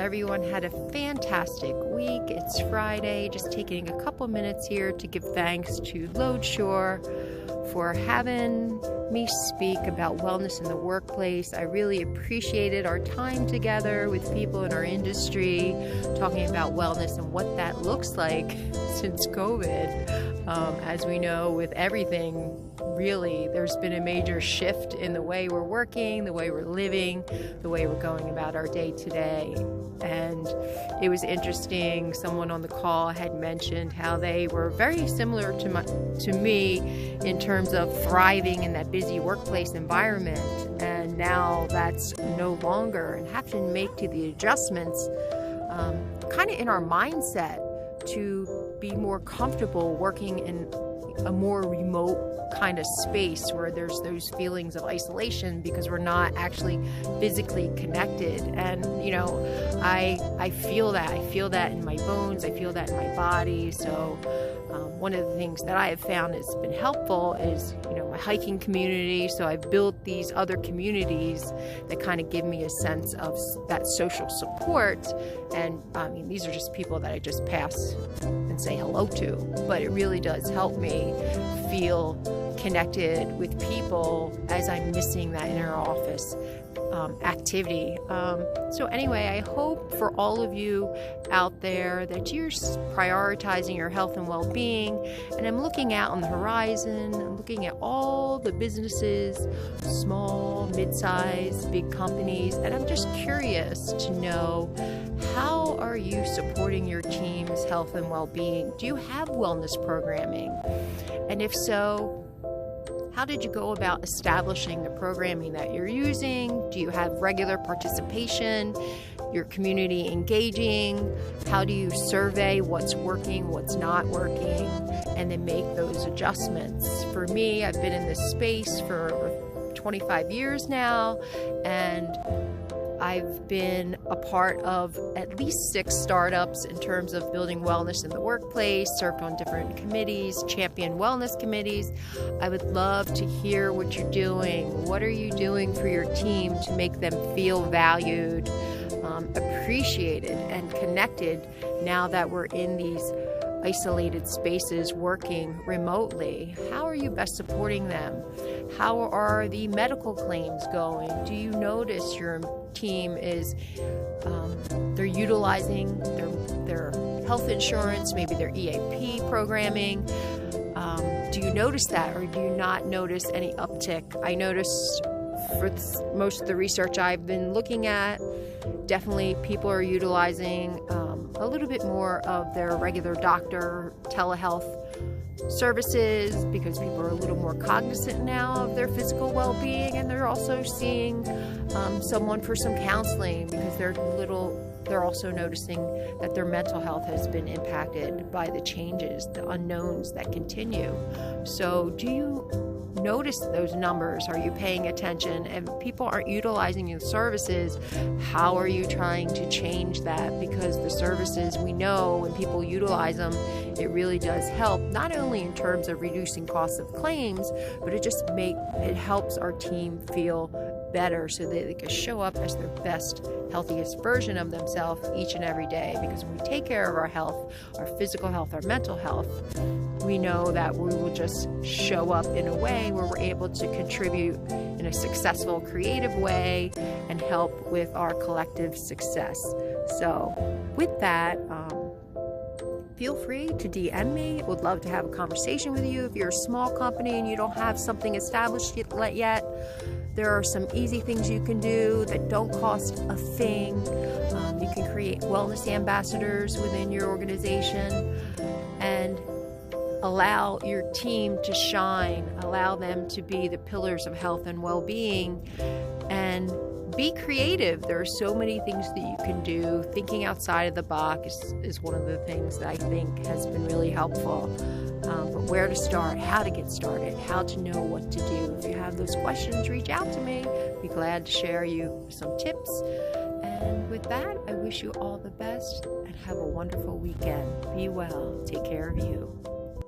everyone had a fantastic week. It's Friday, just taking a couple minutes here to give thanks to Loadshore for having me speak about wellness in the workplace. I really appreciated our time together with people in our industry, talking about wellness and what that looks like since COVID. As we know, with everything, really, there's been a major shift in the way we're working, the way we're living, the way we're going about our day to day. And it was interesting, someone on the call had mentioned how they were very similar to me in terms of thriving in that busy workplace environment. And now that's no longer, and have to make to the adjustments kind of in our mindset to be more comfortable working in a more remote kind of space where there's those feelings of isolation because we're not actually physically connected. And I feel that in my bones, I feel that in my body. So one of the things that I have found has been helpful is my hiking community. So I've built these other communities that kind of give me a sense of that social support. And these are just people that I just pass and say hello to, but it really does help me feel connected with people as I'm missing that inner office activity. So anyway, I hope for all of you out there that you're prioritizing your health and well-being. And I'm looking out on the horizon. I'm looking at all the businesses, small, mid-size, big companies, and I'm just curious to know, how are you supporting your team's health and well-being? Do you have wellness programming? And if so, how did you go about establishing the programming that you're using? Do you have regular participation? Your community engaging? How do you survey what's working, what's not working, and then make those adjustments? For me, I've been in this space for 25 years now, and I've been a part of at least 6 startups in terms of building wellness in the workplace, served on different committees, champion wellness committees. I would love to hear what you're doing. What are you doing for your team to make them feel valued, appreciated, and connected now that we're in these isolated spaces working remotely? How are you best supporting them? How are the medical claims going? Do you notice your team is they're utilizing their health insurance, maybe their EAP programming? Do you notice that, or do you not notice any uptick? I noticed for most of the research I've been looking at, definitely people are utilizing a little bit more of their regular doctor telehealth services because people are a little more cognizant now of their physical well-being, and they're also seeing someone for some counseling because they're also noticing that their mental health has been impacted by the changes, the unknowns that continue. So do you notice those numbers? Are you paying attention? And people aren't utilizing your services. How are you trying to change that? Because the services, we know when people utilize them, it really does help, not only in terms of reducing costs of claims, but it helps our team feel better so that they can show up as their best, healthiest version of themselves each and every day. Because when we take care of our health, our physical health, our mental health, we know that we will just show up in a way where we're able to contribute in a successful, creative way and help with our collective success. So with that, feel free to DM me. Would love to have a conversation with you. If you're a small company and you don't have something established yet, there are some easy things you can do that don't cost a thing. You can create wellness ambassadors within your organization and allow your team to shine, allow them to be the pillars of health and well-being, and be creative. There are so many things that you can do. Thinking outside of the box is one of the things that I think has been really helpful. But where to start, how to get started, how to know what to do. If you have those questions, reach out to me. Be glad to share you some tips. And with that, I wish you all the best and have a wonderful weekend. Be well. Take care of you.